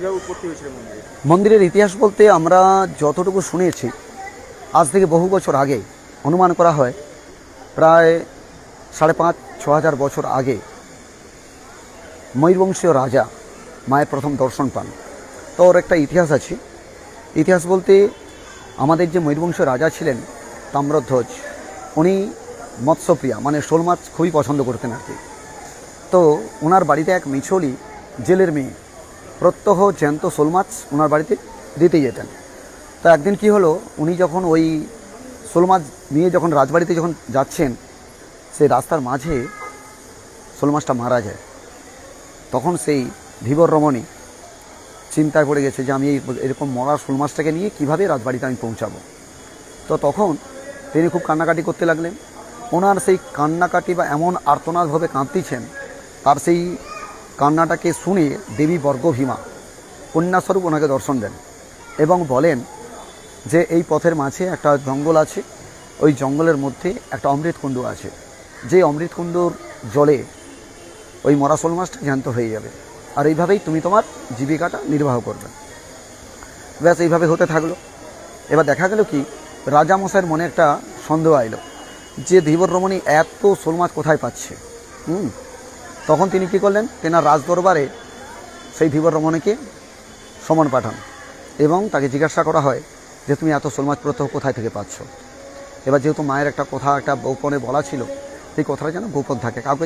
কীভাবে উৎপত্তি হয়েছিল মন্দিরে? মন্দিরের ইতিহাস বলতে আমরা যতটুকু শুনেছি, আজ থেকে বহু বছর আগে, অনুমান করা হয় প্রায় 5,500-6,000 বছর আগে ময়ূরবংশীয় রাজা মায়ের প্রথম দর্শন পান। তো ওর একটা ইতিহাস আছে। ইতিহাস বলতে আমাদের যে ময়ূরবংশীয় রাজা ছিলেন তাম্রধ্বজ, উনি মৎস্যপ্রিয়া, মানে শোল মাছ খুবই পছন্দ করতেন আর কি। তো ওনার বাড়িতে এক মিছলি জেলের মেয়ে প্রত্যহ জ্যান্ত শোল মাছ ওনার বাড়িতে দিতে যেতেন। তো একদিন কি হলো, উনি যখন ওই শোল মাছ নিয়ে যখন রাজবাড়িতে যখন যাচ্ছেন, সেই রাস্তার মাঝে শোল মাছটা মারা যায়। তখন সেই ধীবর রমণী চিন্তায় পড়ে গেছে যে আমি এরকম মরা শোল মাছটাকে নিয়ে কীভাবে রাজবাড়িতে আমি পৌঁছাবো। তো তখন তিনি খুব কান্নাকাটি করতে লাগলেন। ওনার সেই কান্নাকাটি বা এমন আর্তনাদভাবে কাঁদতেছেন, তার সেই কান্নাটাকে শুনে দেবী বর্গভীমা কন্যাস্বরূপ ওনাকে দর্শন দেন এবং বলেন যে এই পথের মাঝে একটা জঙ্গল আছে, ওই জঙ্গলের মধ্যে একটা অমৃতকুণ্ড আছে, যে অমৃতকুণ্ডর জলে ওই মরা শোল মাছটা জ্যান্ত হয়ে যাবে, আর এইভাবেই তুমি তোমার জীবিকাটা নির্বাহ করবে। ব্যাস এইভাবে হতে থাকলো। এবার দেখা গেল কি, রাজামশাইয়ের মনে একটা সন্দেহ আইলো যে ধীবর রমণী এত শোল মাছ কোথায় পাচ্ছে। তখন তিনি কি করলেন, তেনার রাজদরবারে সেই ধীবর রমণীকে সমন পাঠান এবং তাকে জিজ্ঞাসা করা হয় যে তুমি এত শোল মাছ প্রত্যহ কোথায় থেকে পাচ্ছ। এবার যেহেতু মায়ের একটা কথা একটা গোপনে বলা ছিল, সেই কথাটা যেন গোপন থাকে, কাউকে